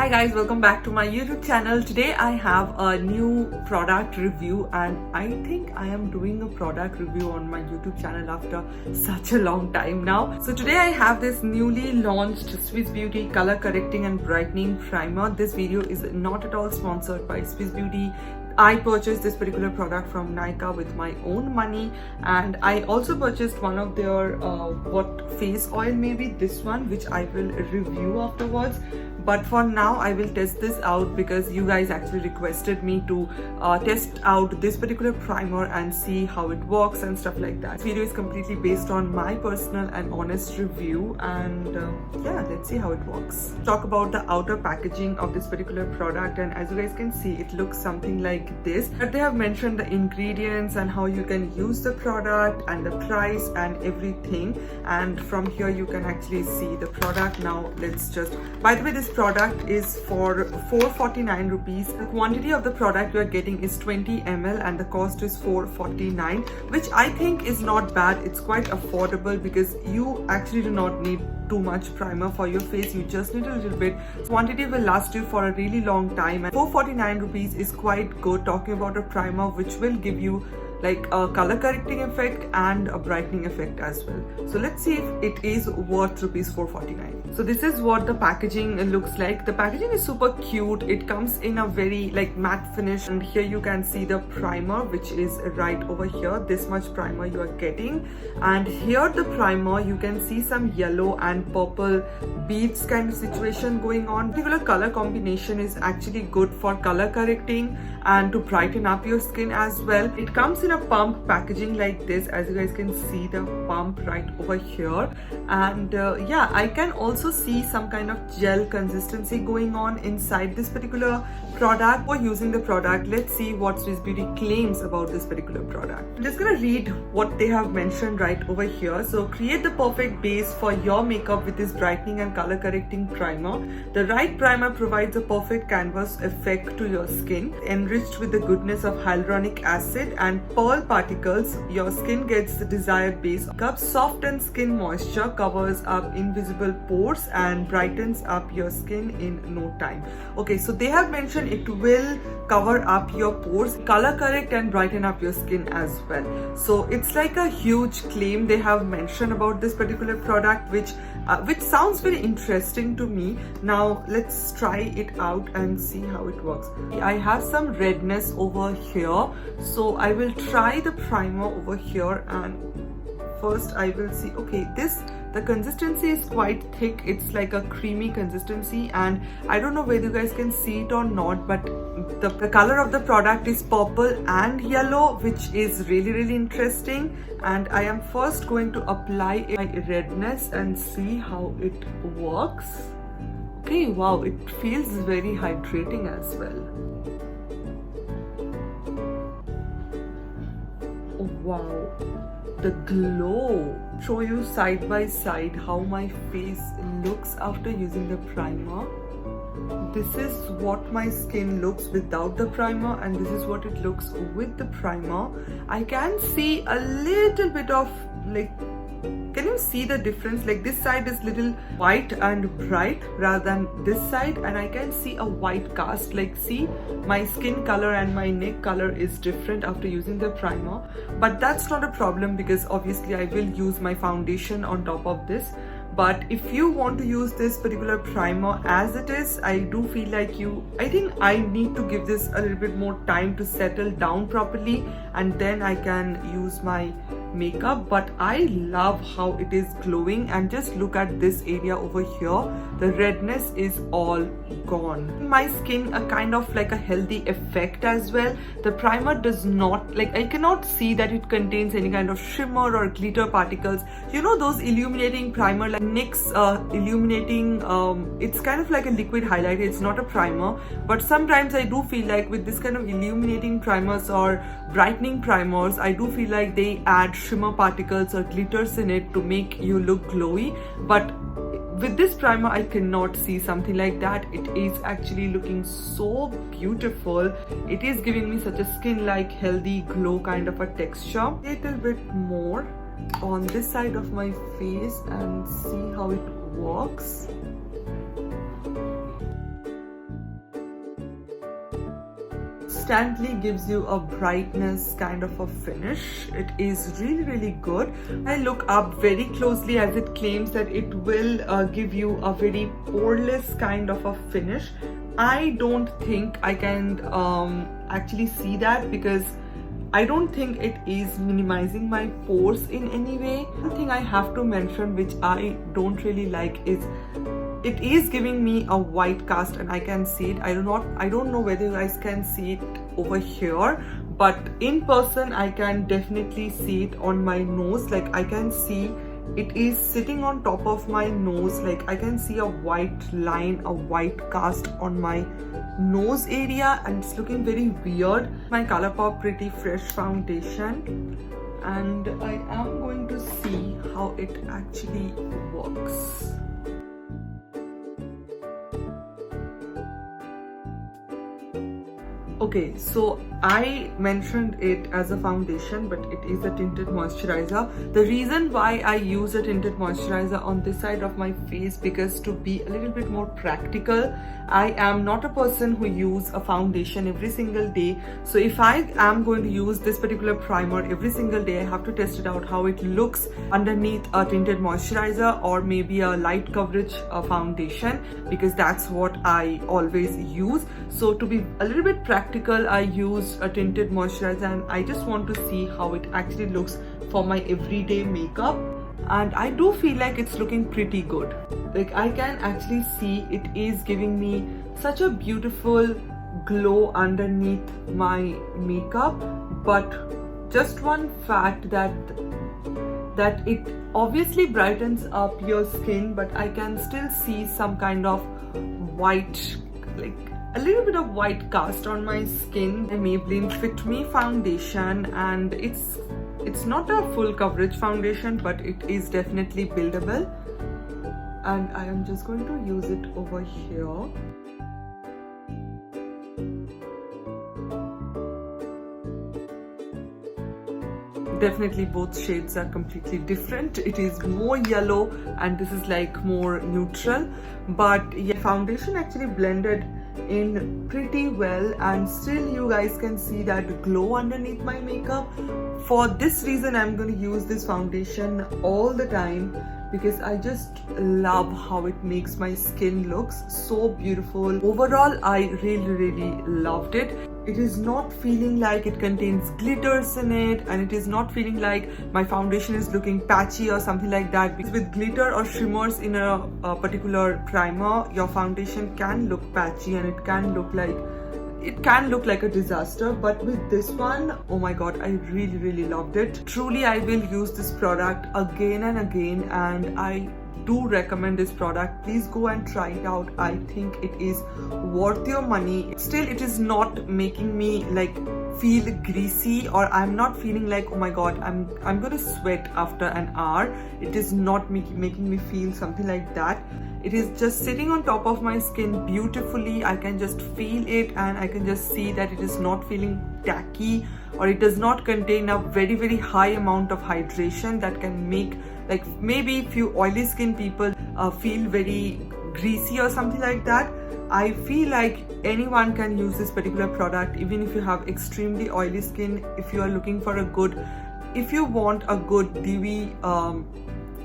Hi guys, welcome back to my YouTube channel. Today I have a new product review and I think I am doing a product review on my YouTube channel after such a long time now. So today I have this newly launched Swiss Beauty color correcting and brightening primer. This video is not at all sponsored by Swiss Beauty. I purchased this particular product from Nykaa with my own money, and I also purchased one of their face oil, maybe this one, which I will review afterwards. But for now I will test this out because you guys actually requested me to test out this particular primer and see how it works and stuff like that. This video is completely based on my personal and honest review, and yeah, let's see how it works. Talk about the outer packaging of this particular product, and as you guys can see, it looks something like this. But they have mentioned the ingredients and how you can use the product and the price and everything, and from here you can actually see the product. Now let's just, by the way, this product is for 449 rupees. The quantity of the product you are getting is 20 ml and the cost is 449, which I think is not bad. It's quite affordable because you actually do not need too much primer for your face. You just need a little bit. Quantity will last you for a really long time, and 449 rupees is quite good, talking about a primer which will give you like a color correcting effect and a brightening effect as well. So let's see if it is worth rupees 449. So this is what the packaging looks like. The packaging is super cute. It comes in a very like matte finish, and here you can see the primer, which is right over here. This much primer you are getting, and here the primer you can see some yellow and purple beads kind of situation going on. Particular color combination is actually good for color correcting and to brighten up your skin as well. It comes in a pump packaging like this, as you guys can see the pump right over here, and yeah, I can also see some kind of gel consistency going on inside this particular product. For using the product, let's see what Swiss Beauty claims about this particular product. I'm just gonna read what they have mentioned right over here. So, create the perfect base for your makeup with this brightening and color correcting primer. The right primer provides a perfect canvas effect to your skin, enriched with the goodness of hyaluronic acid and pearl particles. Your skin gets the desired base. Softens skin moisture, covers up invisible pores and brightens up your skin in no time. Okay, so they have mentioned it will cover up your pores, color correct and brighten up your skin as well. So it's like a huge claim they have mentioned about this particular product, which sounds very interesting to me. Now let's try it out and see how it works. I have some redness over here, so I will try the primer over here, and first I will see, okay, the consistency is quite thick. It's like a creamy consistency, and I don't know whether you guys can see it or not, but the color of the product is purple and yellow, which is really interesting. And I am first going to apply my redness and see how it works. Okay, wow, it feels very hydrating as well. Oh wow, the glow. Show you side by side how my face looks after using the primer. This is what my skin looks without the primer, and this is what it looks with the primer. I can see a little bit of like, can you see the difference? Like this side is little white and bright rather than this side, and I can see a white cast. Like, see, my skin color and my neck color is different after using the primer, but that's not a problem because obviously I will use my foundation on top of this. But if you want to use this particular primer as it is, I do feel like I think I need to give this a little bit more time to settle down properly, and then I can use my makeup. But I love how it is glowing, and just look at this area over here. The redness is all gone. My skin a kind of like a healthy effect as well. The primer does not, like, I cannot see that it contains any kind of shimmer or glitter particles. You know those illuminating primer like NYX illuminating, it's kind of like a liquid highlighter. It's not a primer, but sometimes I do feel like with this kind of illuminating primers or brightening primers, I do feel like they add shimmer particles or glitters in it to make you look glowy. But with this primer I cannot see something like that. It is actually looking so beautiful. It is giving me such a skin like healthy glow kind of a texture. A little bit more on this side of my face and see how it works. instantly gives you a brightness kind of a finish. It is really good. I look up very closely as it claims that it will give you a very poreless kind of a finish. I don't think I can actually see that, because I don't think it is minimizing my pores in any way. One thing I have to mention which I don't really like is it is giving me a white cast, and I can see it. I don't know whether you guys can see it over here, but in person I can definitely see it on my nose. Like I can see it is sitting on top of my nose. Like I can see a white line, a white cast on my nose area, and it's looking very weird. My ColourPop Pretty Fresh foundation, and I am going to see how it actually works. Okay, so I mentioned it as a foundation, but it is a tinted moisturizer. The reason why I use a tinted moisturizer on this side of my face, because to be a little bit more practical, I am not a person who use a foundation every single day. So if I am going to use this particular primer every single day, I have to test it out how it looks underneath a tinted moisturizer or maybe a light coverage foundation, because that's what I always use. So to be a little bit practical, I use a tinted moisturizer, and I just want to see how it actually looks for my everyday makeup. And I do feel like it's looking pretty good. Like I can actually see it is giving me such a beautiful glow underneath my makeup. But just one fact that it obviously brightens up your skin, but I can still see some kind of white, like a little bit of white cast on my skin. The Maybelline Fit Me foundation, and it's not a full coverage foundation, but it is definitely buildable, and I am just going to use it over here. Definitely both shades are completely different. It is more yellow and this is like more neutral, but yeah, foundation actually blended in pretty well, and still you guys can see that glow underneath my makeup. For this reason, I'm going to use this foundation all the time, because I just love how it makes my skin looks so beautiful. Overall, I really loved it. It is not feeling like it contains glitters in it, and it is not feeling like my foundation is looking patchy or something like that. Because with glitter or shimmers in a particular primer, your foundation can look patchy and it can look like a disaster. But with this one, oh my god, I really loved it. Truly, I will use this product again and again, and I do recommend this product. Please go and try it out. I think it is worth your money. Still, it is not making me like feel greasy, or I'm not feeling like, oh my god, I'm gonna sweat after an hour. It is not making me feel something like that. It is just sitting on top of my skin beautifully. I can just feel it, and I can just see that it is not feeling tacky, or it does not contain a very high amount of hydration that can make, like, maybe few oily skin people feel very greasy or something like that. I feel like anyone can use this particular product, even if you have extremely oily skin. If you are looking for if you want a good dewy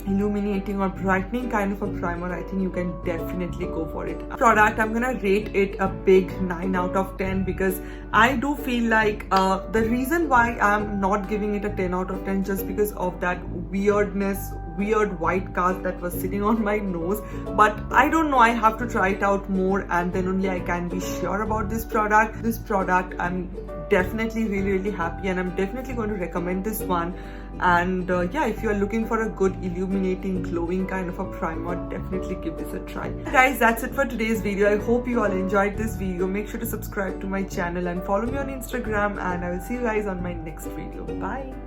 illuminating or brightening kind of a primer, I think you can definitely go for it. Product, I'm gonna rate it a big 9 out of 10, because I do feel like the reason why I'm not giving it a 10 out of 10 just because of that weird white cast that was sitting on my nose. But I don't know, I have to try it out more, and then only I can be sure about this product. I'm definitely really happy, and I'm definitely going to recommend this one. And yeah, if you're looking for a good illuminating glowing kind of a primer, definitely give this a try. Guys, that's it for today's video. I hope you all enjoyed this video. Make sure to subscribe to my channel and follow me on Instagram, and I will see you guys on my next video. Bye.